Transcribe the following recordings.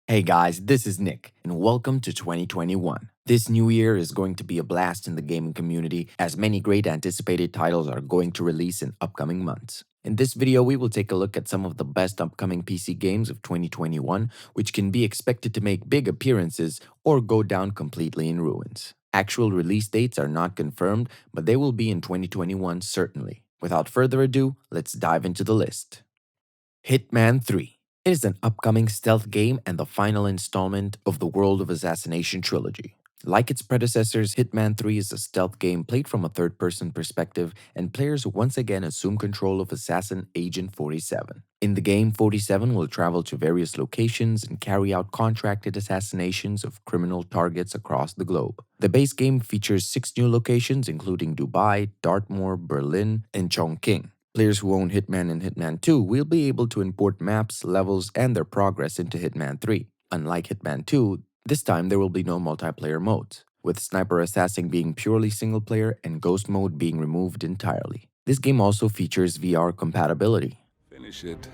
Hey guys, this is Nick, and welcome to 2021. This new year is going to be a blast in the gaming community, as many great anticipated titles are going to release in upcoming months. In this video, we will take a look at some of the best upcoming PC games of 2021, which can be expected to make big appearances or go down completely in ruins. Actual release dates are not confirmed, but they will be in 2021 certainly. Without further ado, let's dive into the list. Hitman 3. It is an upcoming stealth game and the final installment of the World of Assassination trilogy. Like its predecessors, Hitman 3 is a stealth game played from a third person perspective, and players once again assume control of assassin Agent 47. In the game, 47 will travel to various locations and carry out contracted assassinations of criminal targets across the globe. The base game features 6 new locations, including Dubai, Dartmoor, Berlin, and Chongqing. Players who own Hitman and Hitman 2 will be able to import maps, levels, and their progress into Hitman 3. Unlike Hitman 2, this time there will be no multiplayer modes, with Sniper Assassin being purely single player and Ghost mode being removed entirely. This game also features VR compatibility. Finish it.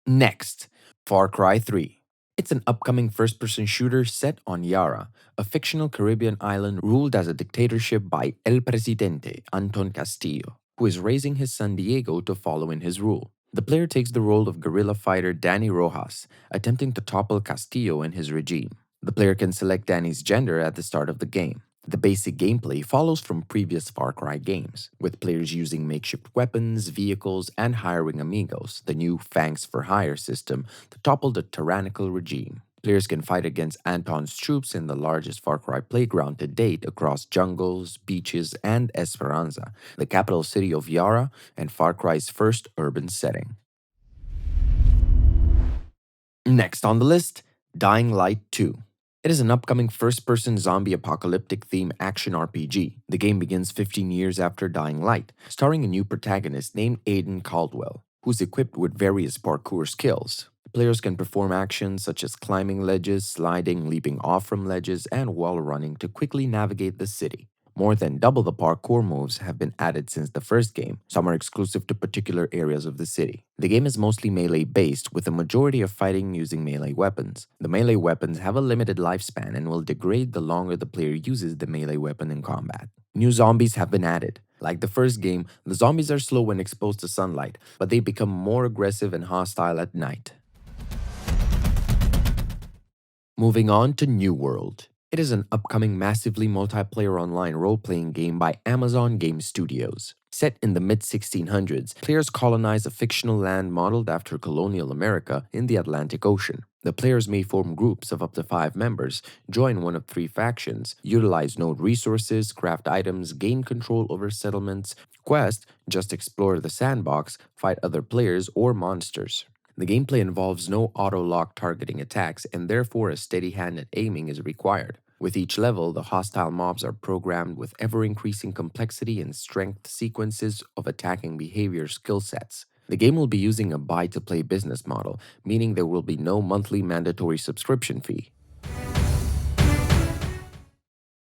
Next, Far Cry 3. It's an upcoming first person shooter set on Yara, a fictional Caribbean island ruled as a dictatorship by El Presidente Anton Castillo, who is raising his son Diego to follow in his rule. The player takes the role of guerrilla fighter Danny Rojas, attempting to topple Castillo and his regime. The player can select Danny's gender at the start of the game. The basic gameplay follows from previous Far Cry games, with players using makeshift weapons, vehicles, and hiring amigos, the new Fangs for Hire system, to topple the tyrannical regime. Players can fight against Anton's troops in the largest Far Cry playground to date across jungles, beaches, and Esperanza, the capital city of Yara and Far Cry's first urban setting. Next on the list, Dying Light 2. It is an upcoming first person zombie apocalyptic theme action RPG. The game begins 15 years after Dying Light, starring a new protagonist named Aiden Caldwell, who's equipped with various parkour skills. Players can perform actions such as climbing ledges, sliding, leaping off from ledges, and wall running to quickly navigate the city. More than double the parkour moves have been added since the first game. Some are exclusive to particular areas of the city. The game is mostly melee based, with a majority of fighting using melee weapons. The melee weapons have a limited lifespan and will degrade the longer the player uses the melee weapon in combat. New zombies have been added. Like the first game, the zombies are slow when exposed to sunlight, but they become more aggressive and hostile at night. Moving on to New World. It is an upcoming massively multiplayer online role playing game by Amazon Game Studios. Set in the mid 1600s, players colonize a fictional land modeled after colonial America in the Atlantic Ocean. The players may form groups of up to 5 members, join one of 3 factions, utilize node resources, craft items, gain control over settlements, quest, just explore the sandbox, fight other players or monsters. The gameplay involves no auto-lock targeting attacks, and therefore a steady hand at aiming is required. With each level, the hostile mobs are programmed with ever-increasing complexity and strength sequences of attacking behavior skill sets. The game will be using a buy-to-play business model, meaning there will be no monthly mandatory subscription fee.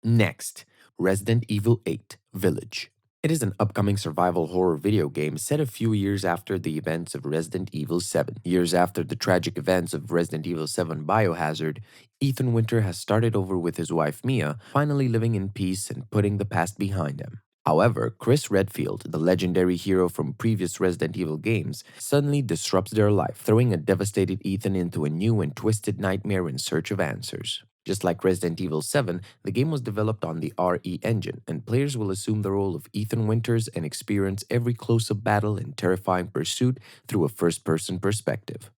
Next, Resident Evil 8 Village. It is an upcoming survival horror video game set a few years after the events of Resident Evil 7. Years after the tragic events of Resident Evil 7 Biohazard, Ethan Winter has started over with his wife Mia, finally living in peace and putting the past behind him. However, Chris Redfield, the legendary hero from previous Resident Evil games, suddenly disrupts their life, throwing a devastated Ethan into a new and twisted nightmare in search of answers. Just like Resident Evil 7, the game was developed on the RE engine, and players will assume the role of Ethan Winters and experience every close-up battle and terrifying pursuit through a first-person perspective.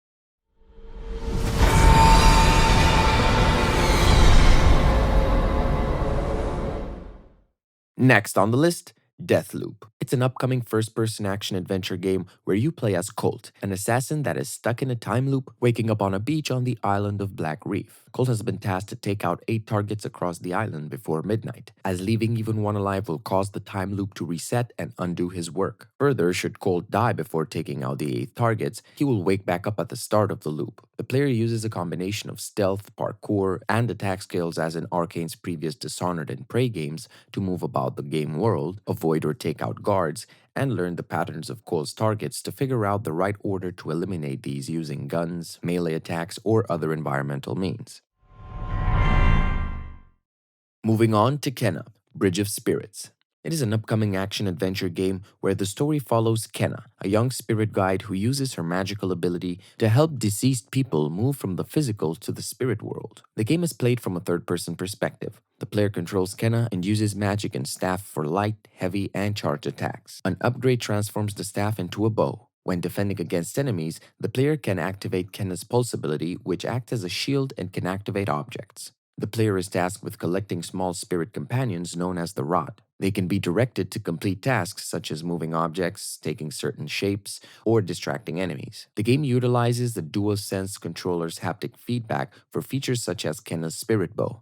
Next on the list, Deathloop. It's an upcoming first person action adventure game where you play as Colt, an assassin that is stuck in a time loop, waking up on a beach on the island of Black Reef. Colt has been tasked to take out 8 targets across the island before midnight, as leaving even one alive will cause the time loop to reset and undo his work. Further, should Colt die before taking out the 8 targets, he will wake back up at the start of the loop. The player uses a combination of stealth, parkour, and attack skills as in Arcane's previous Dishonored and Prey games to move about the game world, avoid or take out guards, guards, and learn the patterns of Cole's targets to figure out the right order to eliminate these using guns, melee attacks, or other environmental means. Moving on to Kenna, Bridge of Spirits. It is an upcoming action-adventure game where the story follows Kenna, a young spirit guide who uses her magical ability to help deceased people move from the physical to the spirit world. The game is played from a third-person perspective. The player controls Kenna and uses magic and staff for light, heavy, and charged attacks. An upgrade transforms the staff into a bow. When defending against enemies, the player can activate Kenna's pulse ability, which acts as a shield and can activate objects. The player is tasked with collecting small spirit companions known as the Rod. They can be directed to complete tasks such as moving objects, taking certain shapes, or distracting enemies. The game utilizes the DualSense controller's haptic feedback for features such as Kenna's Spirit Bow.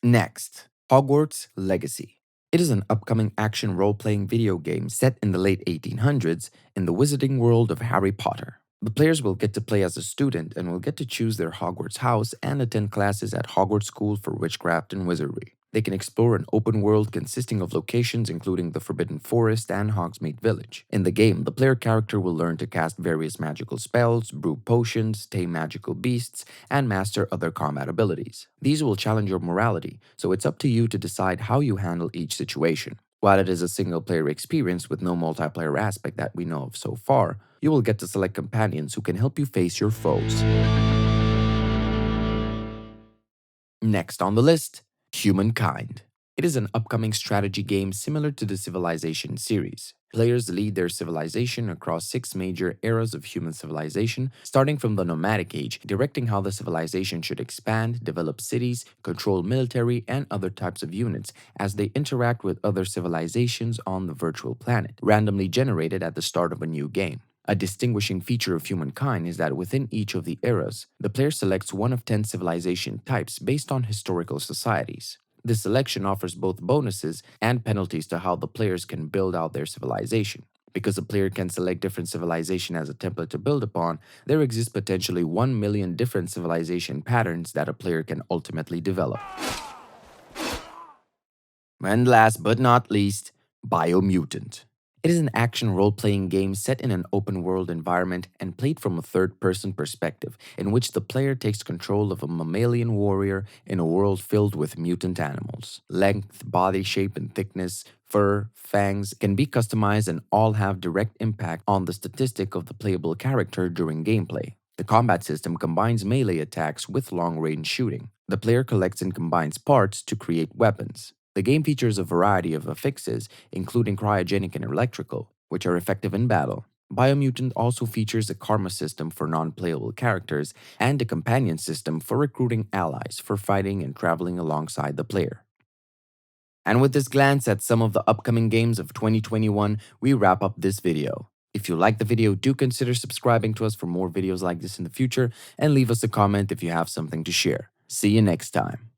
Next, Hogwarts Legacy. It is an upcoming action role-playing video game set in the late 1800s in the wizarding world of Harry Potter. The players will get to play as a student and will get to choose their Hogwarts house and attend classes at Hogwarts School for Witchcraft and Wizardry. They can explore an open world consisting of locations including the Forbidden Forest and Hogsmeade Village. In the game, the player character will learn to cast various magical spells, brew potions, tame magical beasts, and master other combat abilities. These will challenge your morality, so it's up to you to decide how you handle each situation. While it is a single-player experience with no multiplayer aspect that we know of so far, you will get to select companions who can help you face your foes. Next on the list, Humankind. It is an upcoming strategy game similar to the Civilization series. Players lead their civilization across 6 major eras of human civilization, starting from the nomadic age, directing how the civilization should expand, develop cities, control military, and other types of units as they interact with other civilizations on the virtual planet, randomly generated at the start of a new game. A distinguishing feature of Humankind is that within each of the eras, the player selects one of 10 civilization types based on historical societies. This selection offers both bonuses and penalties to how the players can build out their civilization. Because a player can select different civilization as a template to build upon, there exists potentially 1 million different civilization patterns that a player can ultimately develop. And last but not least, Biomutant. It is an action role-playing game set in an open-world environment and played from a third-person perspective, in which the player takes control of a mammalian warrior in a world filled with mutant animals. Length, body shape, and thickness, fur, fangs can be customized and all have direct impact on the statistic of the playable character during gameplay. The combat system combines melee attacks with long-range shooting. The player collects and combines parts to create weapons. The game features a variety of affixes, including cryogenic and electrical, which are effective in battle. Biomutant also features a karma system for non-playable characters and a companion system for recruiting allies for fighting and traveling alongside the player. And with this glance at some of the upcoming games of 2021, we wrap up this video. If you like the video, do consider subscribing to us for more videos like this in the future, and leave us a comment if you have something to share. See you next time.